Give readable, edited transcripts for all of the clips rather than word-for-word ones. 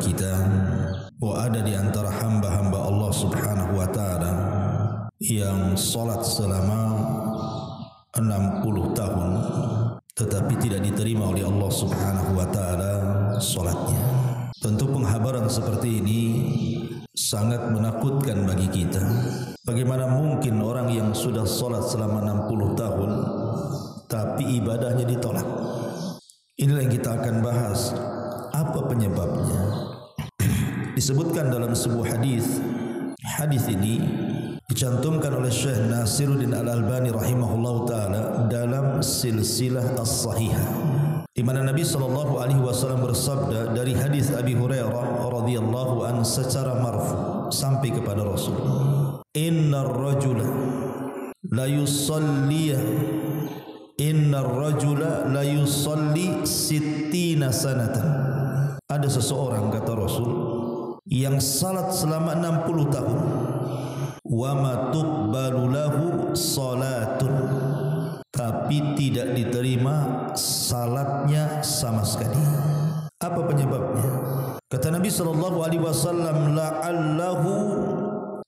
kita bahwa ada di antara hamba-hamba Allah Subhanahu wa taala yang salat selama 60 tahun tetapi tidak diterima oleh Allah Subhanahu wa taala salatnya. Tentu penghabaran seperti ini sangat menakutkan bagi kita. Bagaimana mungkin orang yang sudah salat selama 60 tahun tapi ibadahnya ditolak? Inilah yang kita akan bahas. Apa penyebabnya? Disebutkan dalam sebuah hadis. Hadis ini dicantumkan oleh Syekh Nasiruddin Al-Albani rahimahullah taala dalam silsilah as-sahihah, di mana Nabi sallallahu alaihi wasallam bersabda dari hadis Abi Hurairah radhiyallahu an secara marfu sampai kepada Rasul, innar rajula la yusalli sittina sanatan. Ada seseorang, kata Rasul, yang salat selama 60 tahun. Wa ma tuqbalu lahu salatun, tapi tidak diterima salatnya sama sekali. Apa penyebabnya? Kata Nabi sallallahu alaihi wasallam, la'allahu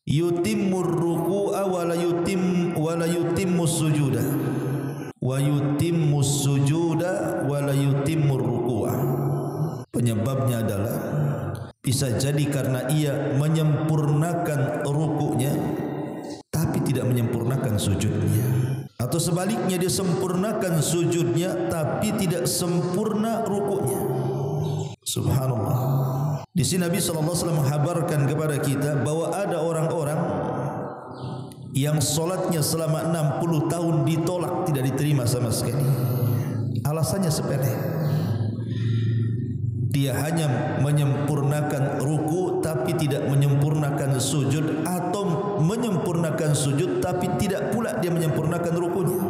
yutimmur ruku'a wa la yutimmus sujuda wa yutimmus sujuda wa la yutimmur ruku'a. Penyebabnya adalah bisa jadi karena ia menyempurnakan rukuknya tapi tidak menyempurnakan sujudnya, atau sebaliknya dia sempurnakan sujudnya tapi tidak sempurna rukuknya. Subhanallah. Di sini Nabi sallallahu alaihi wasallam menghabarkan kepada kita bahwa ada orang-orang yang solatnya selama 60 tahun ditolak, tidak diterima sama sekali. Alasannya sepele. Dia hanya menyempurnakan ruku tapi tidak menyempurnakan sujud, atau menyempurnakan sujud tapi tidak pula dia menyempurnakan rukunya.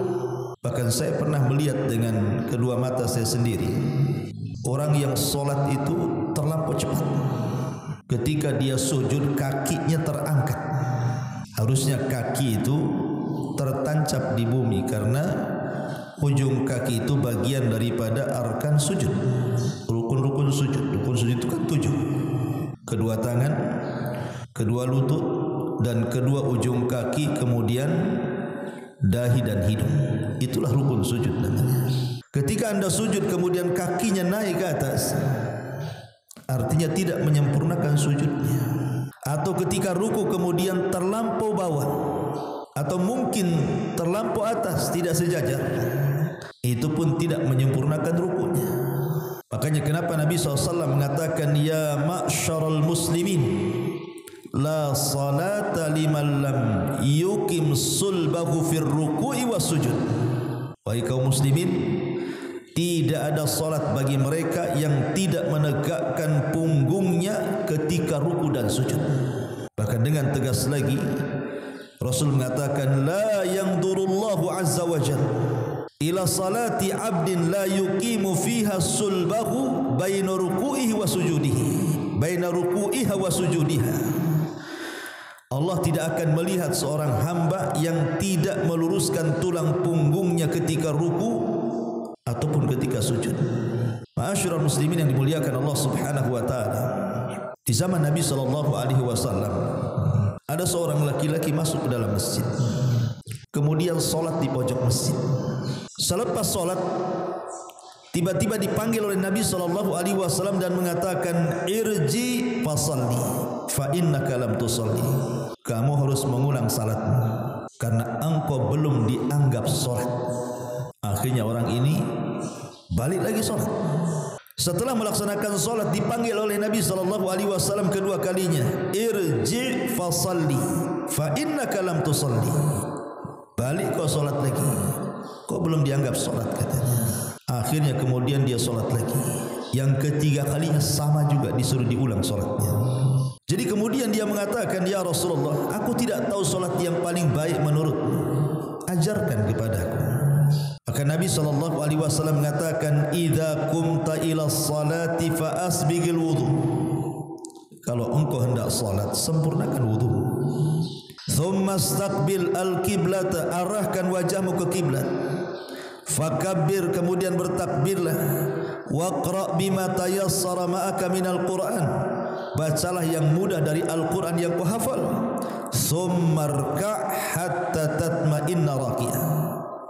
Bahkan saya pernah melihat dengan kedua mata saya sendiri orang yang solat itu terlampau cepat. Ketika dia sujud kakinya terangkat. Harusnya kaki itu tertancap di bumi karena ujung kaki itu bagian daripada arkan sujud, rukun-rukun sujud. Rukun sujud itu kan 7. Kedua tangan, kedua lutut, dan kedua ujung kaki, kemudian dahi dan hidung. Itulah rukun sujud namanya. Ketika anda sujud kemudian kakinya naik ke atas, artinya tidak menyempurnakan sujudnya. Atau ketika ruku kemudian terlampau bawah, atau mungkin terlampau atas, tidak sejajar, itu pun tidak menyempurnakan rukunya. Makanya kenapa Nabi SAW mengatakan, ya ma'syaral muslimin, la salata liman lam yukim sulbahu fir ruku'i was sujud. Wahai kaum muslimin, tidak ada salat bagi mereka yang tidak menegakkan punggungnya ketika ruku dan sujud. Bahkan dengan tegas lagi Rasul mengatakan, la yanzurullahu azza wa jalla ila salati abdin la yuqimu fiha sulbahu baina ruku'ihi wa sujudihi, baina ruku'iha wa sujudiha. Allah tidak akan melihat seorang hamba yang tidak meluruskan tulang punggungnya ketika ruku ataupun ketika sujud. Ma'asyiral muslimin yang dimuliakan Allah Subhanahu wa taala, di zaman Nabi sallallahu alaihi wasallam ada seorang laki-laki masuk ke dalam masjid, kemudian solat di pojok masjid. Selepas solat, tiba-tiba dipanggil oleh Nabi sallallahu alaihi wasallam dan mengatakan, irji fasalli fa innaka lam tusalli. Kamu harus mengulang salatmu karena engkau belum dianggap solat. Akhirnya orang ini balik lagi solat. Setelah melaksanakan solat dipanggil oleh Nabi sallallahu alaihi wasallam kedua kalinya, irji fasalli fa innaka lam tusalli. Balik kau solat lagi, kau belum dianggap solat katanya. Akhirnya kemudian dia solat lagi. Yang ketiga kalinya sama juga disuruh diulang solatnya. Jadi kemudian dia mengatakan, ya Rasulullah, aku tidak tahu solat yang paling baik menurutmu, ajarkan kepadaku. Maka Nabi SAW mengatakan, idza kumta ila salati fa asbigil wudu. Kalau engkau hendak salat, sempurnakan wudu. Thumma istaqbil al-qiblata, arahkan wajahmu ke kiblat. Fakabbir, kemudian bertakbirlah. waqra bima tayassara ma'aka minal Qur'an, bacalah yang mudah dari Al-Quran yang kau hafal. Summarka' hatta tatma'inna raqi'ah,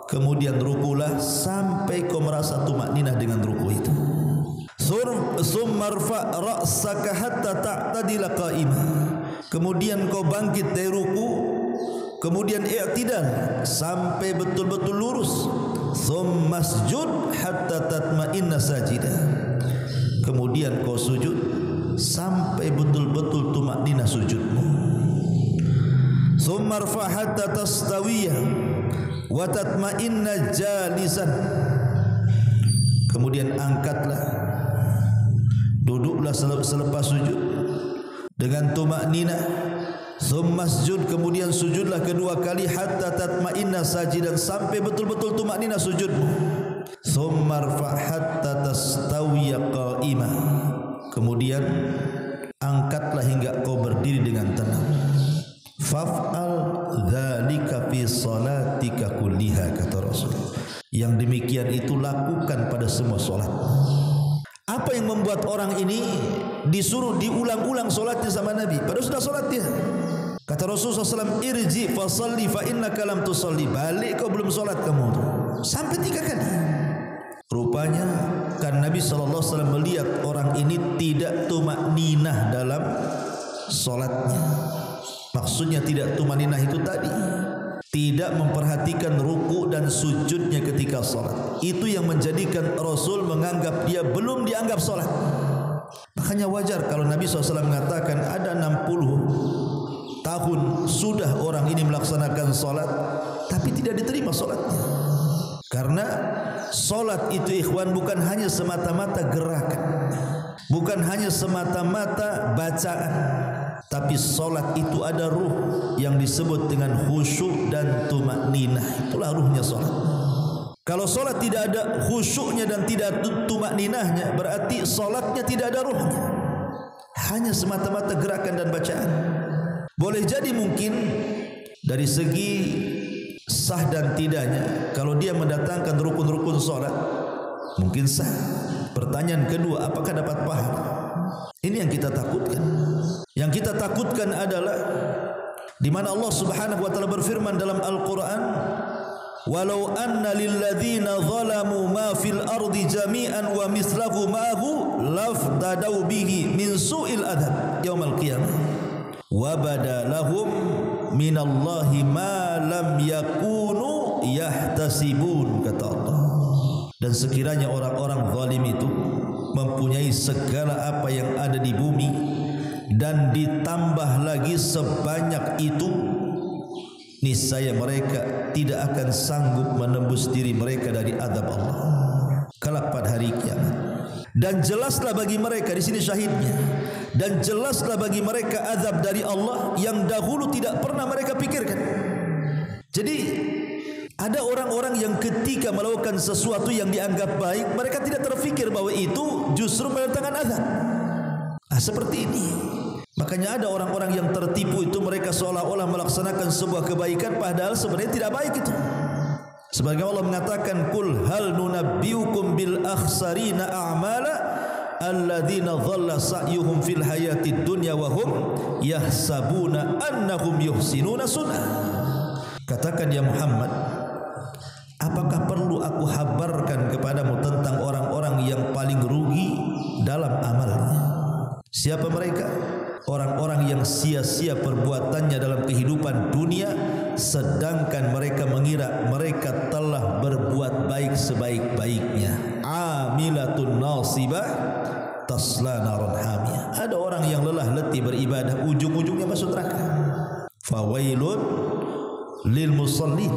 kemudian rukulah sampai kau merasa tumakninah dengan ruku itu. Summarfa' ra'saka hatta ta'tadila qa'imah, kemudian kau bangkit dari ruku, kemudian i'tidal sampai betul-betul lurus. Summasjud hatta tatma'inna sajidah, kemudian kau sujud sampai betul-betul tumakninah sujudmu. Summarfa' hatta tastawiyah wa tatma'inna jalisan, kemudian angkatlah, duduklah selepas sujud dengan tumakninah. Summasjud, kemudian sujudlah kedua kali, hatta tatma'inna sajidan, sampai betul-betul tumakninah sujudmu. Summarfa' hatta tastawiya qa'imah, kemudian angkatlah hingga kau berdiri dengan tenang. Faf'al dzalika fi salatika kulliha, kata Rasul. Yang demikian itu lakukan pada semua solat. Apa yang membuat orang ini disuruh diulang-ulang solatnya sama Nabi? Padahal sudah solat dia. Kata Rasulullah SAW, irji fasalli fa innaka lam tusalli, balik kau belum solat kamu. Sampai 3 kali. Rupanya kan Nabi SAW melihat orang ini tidak tumakninah dalam solatnya. Maksudnya tidak tumakninah itu tadi, tidak memperhatikan ruku dan sujudnya ketika solat. Itu yang menjadikan Rasul menganggap dia belum dianggap solat. Makanya wajar kalau Nabi SAW mengatakan ada 60 tahun sudah orang ini melaksanakan solat, tapi tidak diterima solatnya. Karena solat itu ikhwan bukan hanya semata-mata gerakan, bukan hanya semata-mata bacaan, tapi solat itu ada ruh yang disebut dengan khusyuk dan tumakninah. Itulah ruhnya solat. Kalau solat tidak ada khusyuknya dan tidak tumakninahnya, berarti solatnya tidak ada ruhnya, hanya semata-mata gerakan dan bacaan. Boleh jadi mungkin dari segi sah dan tidaknya, kalau dia mendatangkan rukun-rukun solat mungkin sah. Pertanyaan kedua, apakah dapat pahala? Ini yang kita takutkan. Yang kita takutkan adalah di mana Allah Subhanahu wa taala berfirman dalam Al-Qur'an, walau anna lilladzina zalamu ma fil ardi jami'an wa mislahu ma'ahu laftadau bihi min su'il adab yaumal qiyamah wa badalahum minallahi ma lam yakunu yahtasibun, kata Allah. Dan sekiranya orang-orang zalim itu mempunyai segala apa yang ada di bumi dan ditambah lagi sebanyak itu, niscaya mereka tidak akan sanggup menembus diri mereka dari azab Allah kelak pada hari kiamat. Dan jelaslah bagi mereka, di sini syahidnya, dan jelaslah bagi mereka azab dari Allah yang dahulu tidak pernah mereka pikirkan. Jadi ada orang-orang yang ketika melakukan sesuatu yang dianggap baik, mereka tidak terfikir bahwa itu justru mendatangkan azab. Seperti ini. Makanya ada orang-orang yang tertipu itu, mereka seolah-olah melaksanakan sebuah kebaikan padahal sebenarnya tidak baik itu. Sebagaimana Allah mengatakan, kul hal nunabbiukum bil akhsarina a'mala alladzina dhalla sa'yuhum fil hayatid dunya wa hum yahsabuna annahum yuhsinuna sunnah. Katakan ya Muhammad, apakah perlu aku habarkan kepadamu tentang orang-orang yang paling rugi dalam amalnya? Siapa mereka? Orang-orang yang sia-sia perbuatannya dalam kehidupan dunia, sedangkan mereka mengira mereka telah berbuat baik sebaik-baiknya. Amilatun nasibah tasla naran hamiyah. Ada orang yang lelah letih beribadah, ujung-ujungnya masuk neraka. Fawailun lil musallin,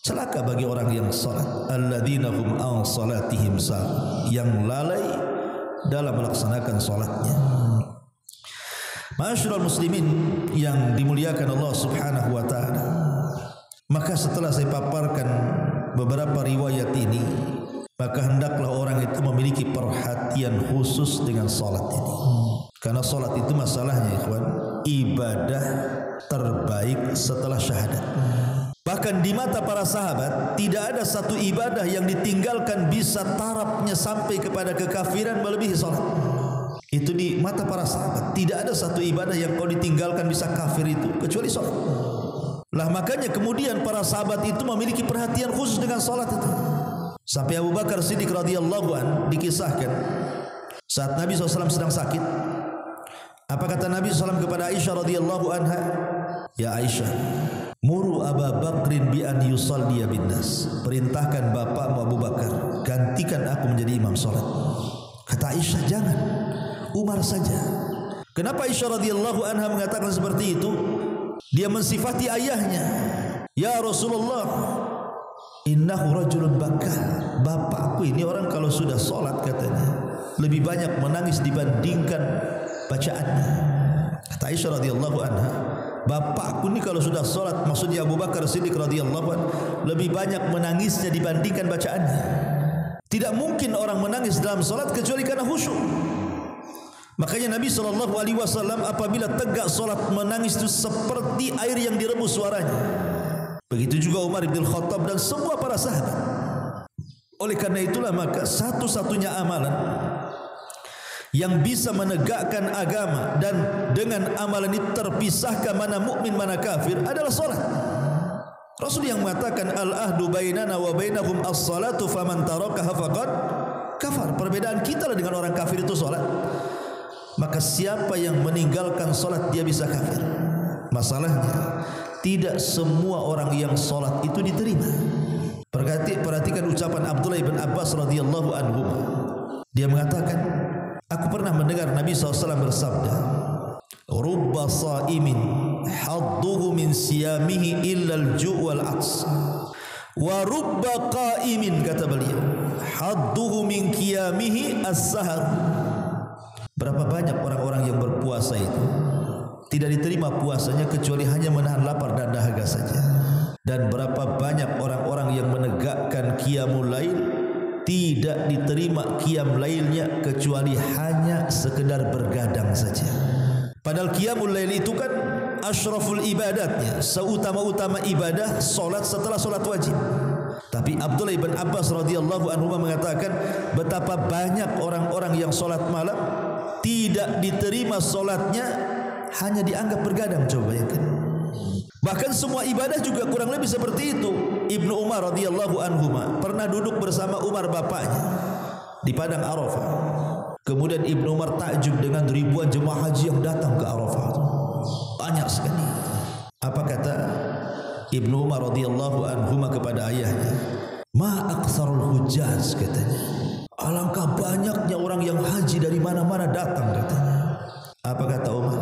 celaka bagi orang yang salat, alladzina hum an salatihim sahun, yang lalai dalam melaksanakan salatnya. Ma'asyiral muslimin yang dimuliakan Allah Subhanahu wa taala, maka setelah saya paparkan beberapa riwayat ini, maka hendaklah orang itu memiliki perhatian khusus dengan salat ini. Karena salat itu masalahnya ikhwan, ibadah terbaik setelah syahadat. Bahkan di mata para sahabat tidak ada satu ibadah yang ditinggalkan bisa tarafnya sampai kepada kekafiran melebihi salat. Itu di mata para sahabat. Tidak ada satu ibadah yang kalau ditinggalkan bisa kafir itu kecuali salat. Lah makanya kemudian para sahabat itu memiliki perhatian khusus dengan salat itu. Sampai Abu Bakar Siddiq radhiyallahu an dikisahkan saat Nabi SAW sedang sakit. Apa kata Nabi SAW kepada Aisyah radhiyallahu anha? Ya Aisyah, muru Abu Bakrin bi an yusalliya bin nas. Perintahkan bapakmu Abu Bakar gantikan aku menjadi imam salat. Kata Aisyah, jangan, Umar saja. Kenapa Aisyah radhiyallahu anha mengatakan seperti itu? Dia mensifati ayahnya. Ya Rasulullah, innahu rajulun bakal. Bapakku ini orang kalau sudah salat katanya lebih banyak menangis dibandingkan bacaannya. Kata Aisyah radhiyallahu anha, bapakku ni kalau sudah salat, maksudnya Abu Bakar Siddiq radhiyallahu anhu, lebih banyak menangisnya dibandingkan bacaannya. Tidak mungkin orang menangis dalam salat kecuali karena khusyuk. Makanya Nabi SAW apabila tegak salat menangis itu seperti air yang direbus suaranya. Begitu juga Umar bin Khattab dan semua para sahabat. Oleh karena itulah maka satu-satunya amalan yang bisa menegakkan agama dan dengan amalan itu terpisahkan mana mukmin mana kafir adalah salat. Rasul yang mengatakan al-ahdu bainana wa bainahum as-salatu faman tarakaha faqad kafar. Perbedaan kita lah dengan orang kafir itu salat. Maka siapa yang meninggalkan salat dia bisa kafir. Masalahnya tidak semua orang yang salat itu diterima. Perhatikan ucapan Abdullah bin Abbas radhiyallahu anhu. Dia mengatakan, aku pernah mendengar Nabi SAW bersabda, rubba sa'imin hadduhu min siyamihi illa al-ju' wal-'ats wa rubba qa'imin, kata beliau, hadduhu min qiyamihi as-sahar. Berapa banyak orang-orang yang berpuasa itu tidak diterima puasanya kecuali hanya menahan lapar dan dahaga saja. Dan berapa banyak orang-orang yang menegakkan qiyamul lail tidak diterima qiyam lailnya kecuali hanya sekedar bergadang saja. Padahal qiyamul lail itu kan asyraful ibadatnya, seutama-utama ibadah solat setelah solat wajib. Tapi Abdullah bin Abbas radhiyallahu anhu mengatakan betapa banyak orang-orang yang solat malam tidak diterima solatnya hanya dianggap bergadang. Coba bayangkan. Bahkan semua ibadah juga kurang lebih seperti itu. Ibnu Umar radhiyallahu anhu pernah duduk bersama Umar bapaknya di padang Arafah. Kemudian Ibnu Umar takjub dengan ribuan jemaah haji yang datang ke Arafah. Banyak sekali. Apa kata Ibnu Umar radhiyallahu anhu kepada ayahnya? Ma aktsarul hujjaz, katanya. Alangkah banyaknya orang yang haji dari mana-mana datang, katanya. Apa kata Umar?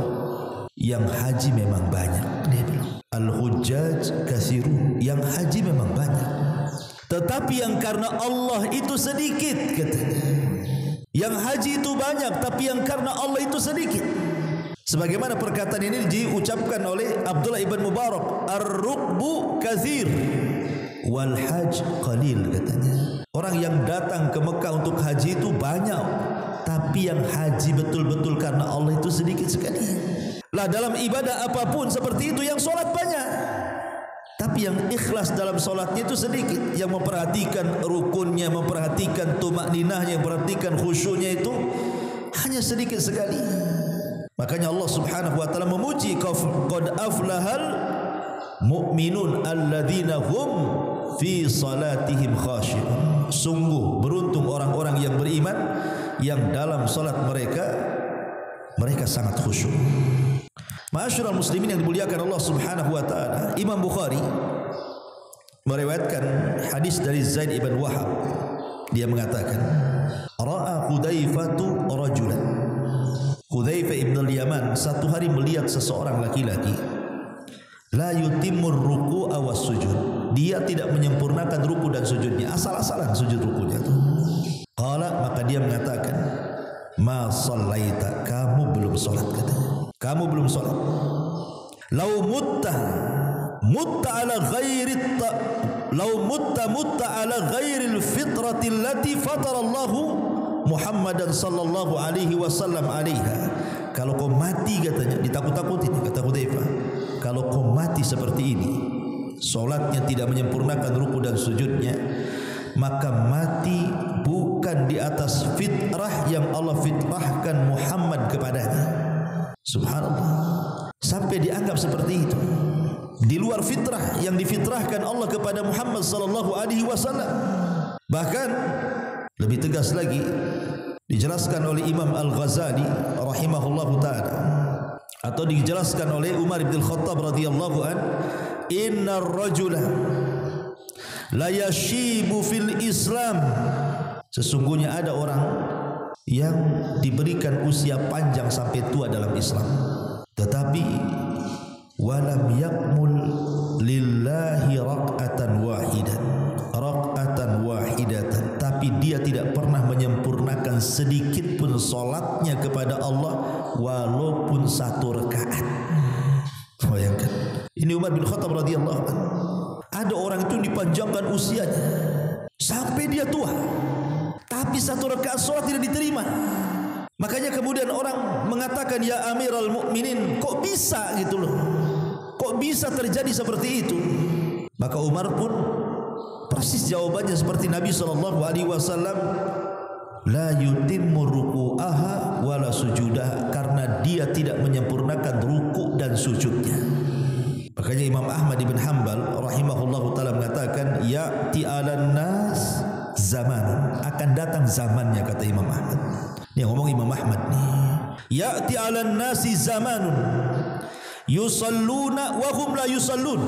Yang haji memang banyak, dia bilang. Al-hujjaj katsirun, yang haji memang banyak. Tetapi yang karena Allah itu sedikit, katanya. Yang haji itu banyak, tapi yang karena Allah itu sedikit. Sebagaimana perkataan ini diucapkan oleh Abdullah ibn Mubarak, ar-rukbu katsir wal hajj qalil, katanya. Orang yang datang ke Mekah untuk haji itu banyak, tapi yang haji betul-betul karena Allah itu sedikit sekali. Lah dalam ibadah apapun seperti itu, yang solat banyak, tapi yang ikhlas dalam solatnya itu sedikit. Yang memperhatikan rukunnya, memperhatikan tumakninahnya, memperhatikan khusyuknya itu hanya sedikit sekali. Makanya Allah Subhanahu wa taala memuji qad aflahal mu'minun alladzina hum fi salatihim khashi'un. Sungguh beruntung orang-orang yang beriman yang dalam salat mereka sangat khusyuk. Ma'asyiral muslimin yang dimuliakan Allah Subhanahu wa taala, Imam Bukhari meriwayatkan hadis dari Zaid ibn Wahab. Dia mengatakan, ra'a Hudzaifatu rajulan. Hudzaifah ibn al-Yaman satu hari melihat seseorang laki-laki la yutimmur ruku'a was sujud. Dia tidak menyempurnakan ruku dan sujudnya, asal-asalan sujud rukunya itu. Qala, maka dia mengatakan, ma shallaita, kamu belum salat, katanya. Kamu belum salat. Lau mutta ala ghairi ala ghairil fitrati allati fatara Allahu Muhammadan sallallahu alaihi wasallam alaiha. Kalau kau mati, katanya, ditakut-takutin, kata Hudzaifah, kalau kau mati seperti ini, solatnya tidak menyempurnakan ruku dan sujudnya, maka mati bukan di atas fitrah yang Allah fitrahkan Muhammad kepadanya. Subhanallah, sampai dianggap seperti itu, di luar fitrah yang difitrahkan Allah kepada Muhammad sallallahu alaihi wasallam. Bahkan lebih tegas lagi dijelaskan oleh Imam Al-Ghazali rahimahullahu taala, atau dijelaskan oleh Umar bin Khattab radhiyallahu an, innar rajula la yashibu fil Islam, sesungguhnya ada orang yang diberikan usia panjang sampai tua dalam Islam, tetapi walam yakmul lillahi raq'atan wahidatan, tapi dia tidak pernah menyempurnakan sedikit pun solatnya kepada Allah walaupun satu rakaat. Bayangkan, ini Umar bin Khattab radhiyallahu anhu. Ada orang itu dipanjangkan usianya sampai dia tua, tapi satu rakaat solat tidak diterima. Makanya kemudian orang mengatakan, ya Amirul Mukminin, kok bisa gitu loh, kok bisa terjadi seperti itu? Maka Umar pun persis jawabannya seperti Nabi SAW, la yutimmu ruku'aha wala sujudaha, karena dia tidak menyempurnakan ruku dan sujudnya. Makanya Imam Ahmad bin Hanbal rahimahullahu ta'ala mengatakan, ya'ti 'alan nas zaman, akan datang zamannya, kata Imam Ahmad. Ini yang ngomong Imam Ahmad nih. Ya'ti 'alan nasi zamanun yusalluna wa hum la yusallun.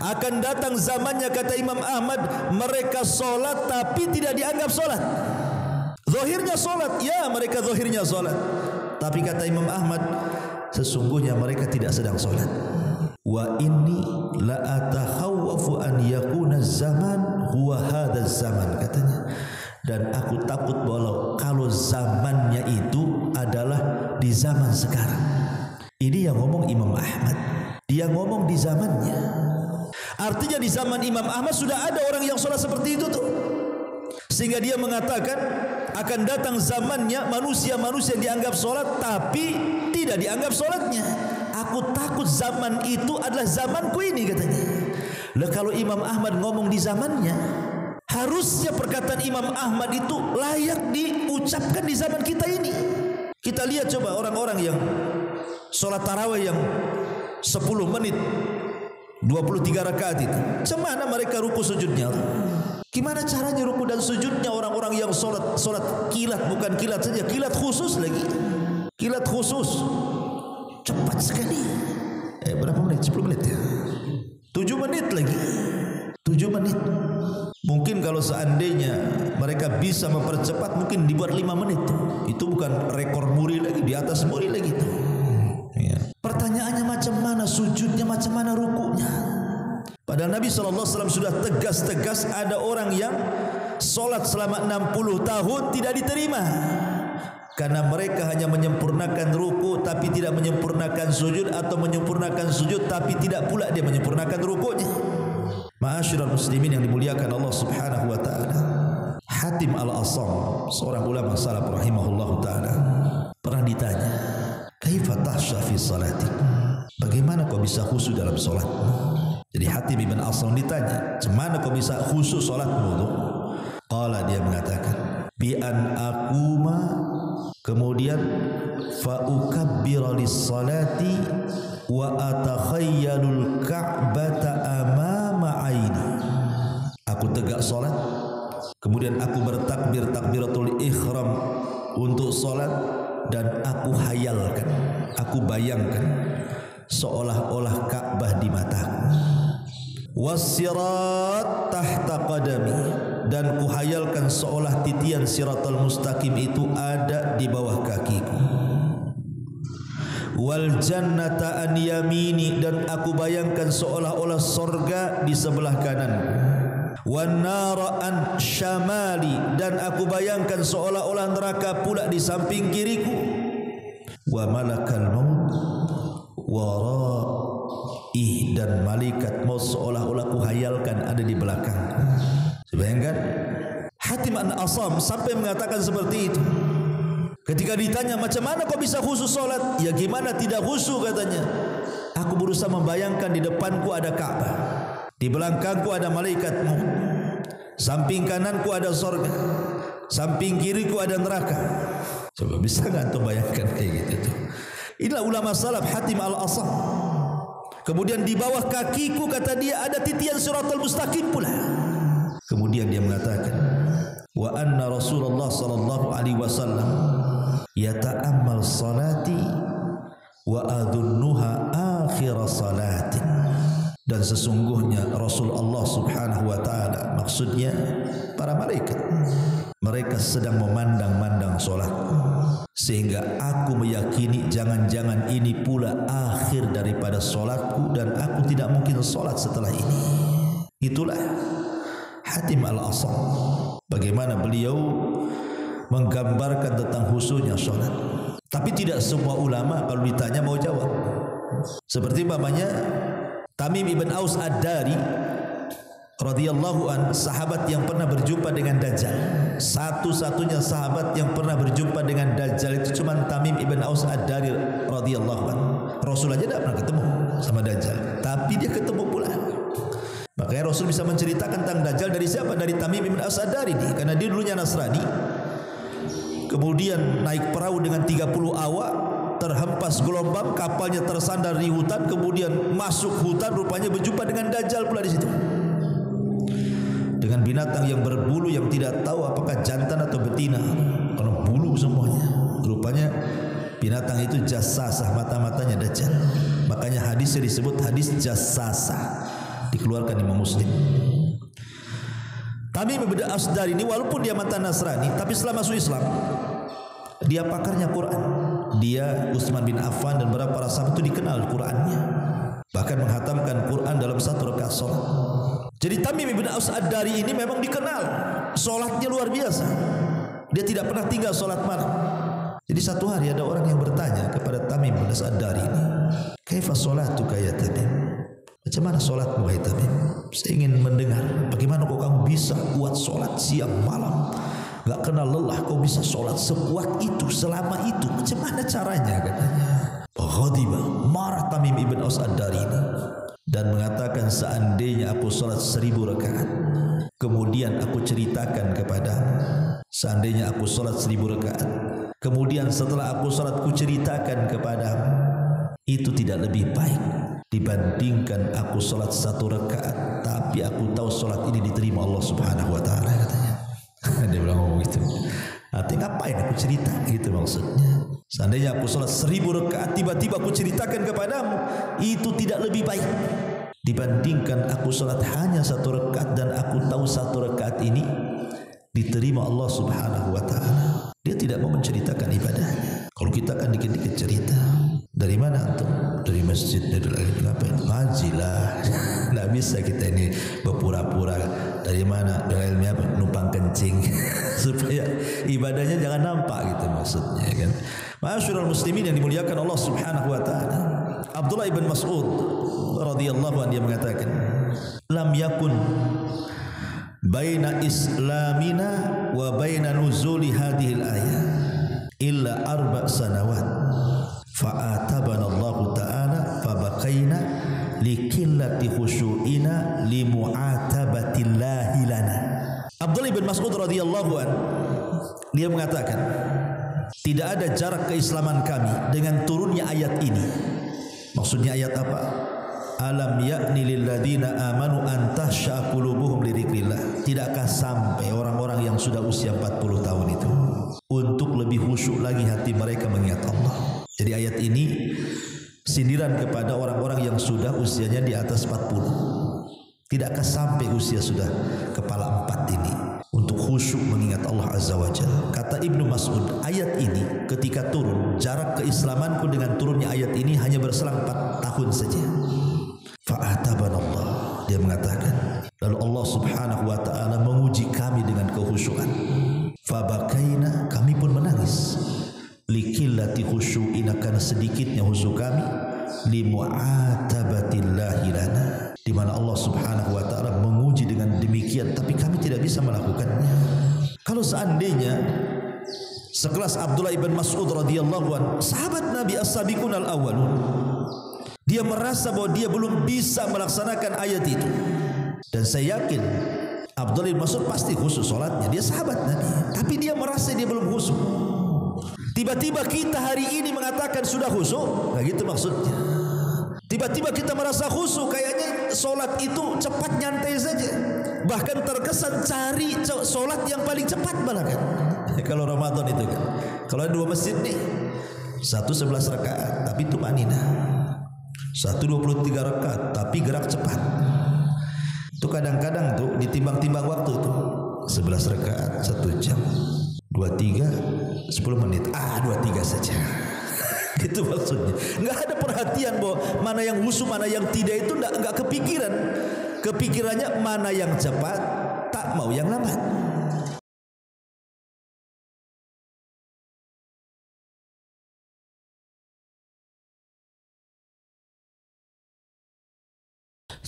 Akan datang zamannya, kata Imam Ahmad, mereka solat tapi tidak dianggap solat. Zahirnya solat, ya mereka zahirnya solat, tapi kata Imam Ahmad, sesungguhnya mereka tidak sedang solat. Wa inni la atakhawwafu an yakuna zaman huwa hadha zaman, katanya. Dan aku takut kalau zamannya itu adalah di zaman sekarang. Ini yang ngomong Imam Ahmad, dia ngomong di zamannya. Artinya di zaman Imam Ahmad sudah ada orang yang sholat seperti itu tuh, sehingga dia mengatakan akan datang zamannya manusia-manusia dianggap sholat tapi tidak dianggap sholatnya. Aku takut zaman itu adalah zamanku ini, katanya. Lah kalau Imam Ahmad ngomong di zamannya, harusnya perkataan Imam Ahmad itu layak diucapkan di zaman kita ini. Kita lihat coba orang-orang yang sholat tarawih yang 10 menit 23 rakaat itu, cemana mereka ruku sujudnya? Gimana caranya ruku dan sujudnya orang-orang yang sholat kilat, bukan kilat saja, kilat khusus lagi, kilat khusus, cepat sekali. Berapa menit? 10 menit ya? 7 menit lagi, 7 menit. Mungkin kalau seandainya mereka bisa mempercepat, mungkin dibuat 5 menit. Itu bukan rekor muri lagi, di atas muri lagi itu. Ya. Pertanyaannya macam mana sujudnya, macam mana rukunya? Padahal Nabi SAW sudah tegas-tegas ada orang yang solat selama 60 tahun tidak diterima, karena mereka hanya menyempurnakan ruku tapi tidak menyempurnakan sujud, atau menyempurnakan sujud tapi tidak pula dia menyempurnakan rukunya. Ma'asyiral muslimin yang dimuliakan Allah Subhanahu wa taala, Hatim Al-Asam, seorang ulama salaf rahimahullahu taala, pernah ditanya, kaifa tahsha fi salati, bagaimana kau bisa khusyuk dalam salat? Jadi Hatim ibn Asam ditanya, "Cemana kau bisa khusyuk salatmu?" Qala, dia mengatakan, bi an aquma, kemudian fa ukabbira lis-salati wa atakhayyalul ka'bata amama aini. Aku tegak salat, kemudian aku bertakbir takbiratul ihram untuk salat, dan aku hayalkan, aku bayangkan seolah-olah Ka'bah di mataku. Wasirat tahta qadami, dan kuhayalkan seolah titian siratal mustaqim itu ada di bawah kakiku. Wal jannata an yamini, dan aku bayangkan seolah-olah sorga di sebelah kananku. Wan nara an syamali, dan aku bayangkan seolah-olah neraka pula di samping kiriku. Wa malakal maut wara'i, dan malaikat maut seolah-olah kuhayalkan ada di belakangku. Bayangkan, Hatim Al-Asam sampai mengatakan seperti itu. Ketika ditanya, macam mana kau bisa khusyuk solat? Ya gimana tidak khusyuk, katanya. Aku berusaha membayangkan di depanku ada Ka'bah, di belakangku ada malaikat maut, samping kananku ada surga, samping kiriku ada neraka. Coba bisa nggak antum bayangkan kayak gitu tuh? Inilah ulama salaf Hatim al-Asam. Kemudian di bawah kakiku kata dia ada titian siratal mustaqim pula. Kemudian dia mengatakan, wa anna Rasulullah sallallahu alaihi wasallam yata'ammal salati wa adunnuha akhir salatin. Dan sesungguhnya Rasulullah subhanahu wa ta'ala, maksudnya para malaikat, mereka sedang memandang-mandang solat, sehingga aku meyakini jangan-jangan ini pula akhir daripada solatku dan aku tidak mungkin solat setelah ini. Itulah Hatim al-Asam, bagaimana beliau menggambarkan tentang khusyuknya solat. Tapi tidak semua ulama kalau ditanya mau jawab. Seperti umpamanya Tamim ibn Aus ad-Dari radhiyallahu an, sahabat yang pernah berjumpa dengan Dajjal. Satu-satunya sahabat yang pernah berjumpa dengan Dajjal itu cuma Tamim ibn Aus ad-Dari radhiyallahu an. Rasul aja tidak pernah ketemu sama Dajjal, tapi dia ketemu pula. Makanya Rasul bisa menceritakan tentang Dajjal dari siapa? Dari Tamim ibn Aus ad-Dari ini, karena dia dulunya Nasrani. Kemudian naik perahu dengan 30 awak, terhempas gelombang, kapalnya tersandar di hutan, kemudian masuk hutan, rupanya berjumpa dengan Dajjal pula di situ. Dengan binatang yang berbulu yang tidak tahu apakah jantan atau betina, karena bulu semuanya. Rupanya binatang itu jassasah, mata-matanya Dajjal. Makanya hadisnya disebut hadis jassasah, dikeluarkan Imam Muslim. Tamim ibn Asdar ini walaupun dia mantan Nasrani, tapi setelah masuk Islam dia pakarnya Quran. Dia, Utsman bin Affan dan beberapa para sahabat itu dikenal Qurannya, bahkan menghatamkan Quran dalam satu rakaat salat. Jadi Tamim ibn Aus ad-Dari ini memang dikenal salatnya luar biasa. Dia tidak pernah tinggal salat malam. Jadi satu hari ada orang yang bertanya kepada Tamim ibn Aus ad-Dari ini, "Kaifa salatuka ya Tamim?" Macam mana solatmu hai Tamim? Saya ingin mendengar bagaimana kok kamu bisa kuat solat siang malam, gak kenal lelah, kau bisa solat sekuat itu selama itu, macam mana caranya katanya. Ghadiba, marah Tamim ibn Aus ad-Dari ini dan mengatakan, seandainya aku solat 1000 rakaat, kemudian aku ceritakan kepadamu, seandainya aku solat 1000 rakaat, kemudian setelah aku solat ku ceritakan kepadamu, itu tidak lebih baik dibandingkan aku solat 1 rakaat tapi aku tahu solat ini diterima Allah subhanahu wa ta'ala, katanya. Dia bilang ngomong gitu. Nanti ngapain aku cerita gitu maksudnya. Seandainya aku solat 1000 rakaat tiba-tiba aku ceritakan kepadamu, itu tidak lebih baik dibandingkan aku solat hanya 1 rakaat dan aku tahu 1 rakaat ini diterima Allah subhanahu wa ta'ala. Dia tidak mau menceritakan ibadahnya. Kalau kita kan dikit-dikit cerita. Dari mana antum? Dari masjid, dari ngapain? Ngaji lah. Nggak bisa kita ini berpura-pura. Dari mana? Dari ilmu apa? Numpang kencing. Supaya ibadahnya jangan nampak gitu maksudnya kan. Ma'asyiral muslimin yang dimuliakan Allah subhanahu wa ta'ala. Abdullah ibn Mas'ud radhiyallahu anhu dia mengatakan, lam yakun baina islamina wa baina nuzuli hadhil ayah illa 4 sanawat. Fa'atabana Allah Ta'ala fabaqaina likillati khusyu'ina limu'atabatillahi lana. Abdullah bin Mas'ud radhiyallahu an dia mengatakan, tidak ada jarak keislaman kami dengan turunnya ayat ini. Maksudnya ayat apa? Alam ya'ni lilladzina amanu an tahsha qulubuhum li dzikrillah. Tidakkah sampai orang-orang yang sudah usia 40 tahun itu untuk lebih khusyuk lagi hati mereka mengingat Allah. Jadi ayat ini sindiran kepada orang-orang yang sudah usianya di atas 40. Tidakkah sampai usia sudah kepala 4 ini untuk khusyuk mengingat Allah Azza wa Jalla. Kata Ibnu Mas'ud, ayat ini ketika turun, jarak keislamanku dengan turunnya ayat ini hanya berselang 4 tahun saja. Fa'atabanallah, dia mengatakan, lalu Allah subhanahu wa ta'ala menguji kami dengan kehusyukan. Fabakaina, kami pun menangis. Likillati khusyu'ina, karena sedikitnya khusyuk kami. Limu'atabatillahi lana, di mana Allah subhanahu wa ta'ala menguji dengan demikian, tapi kami tidak bisa melakukannya. Kalau seandainya sekelas Abdullah ibn Mas'ud radhiyallahu anhu, sahabat Nabi as-sabiqun al-awwalun, Dia merasa bahwa dia belum bisa melaksanakan ayat itu. Dan saya yakin Abdullah bin Mas'ud pasti khusyuk solatnya. Dia sahabat Nabi, tapi dia merasa dia belum khusyuk. Tiba-tiba kita hari ini mengatakan sudah khusyuk, nah gitu maksudnya. Tiba-tiba kita merasa khusyuk, kayaknya solat itu cepat nyantai saja. Bahkan terkesan cari solat yang paling cepat malah kan. Kalau Ramadan itu kan, kalau ada 2 masjid nih, satu 11 rakaat tapi tumanina, satu 23 rakaat tapi gerak cepat. Itu kadang-kadang tuh ditimbang-timbang waktu tuh 11 rakaat 1 jam, 23 10 menit, 23 saja. Itu maksudnya. Enggak ada perhatian bahwa mana yang khusyuk mana yang tidak, itu enggak kepikiran. Kepikirannya mana yang cepat, tak mau yang lambat.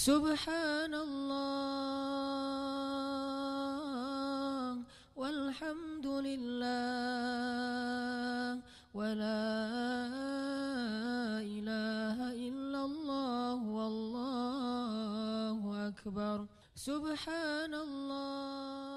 Subhanallah walhamdulillah wa la ilaha illallah wallahu akbar. Subhanallah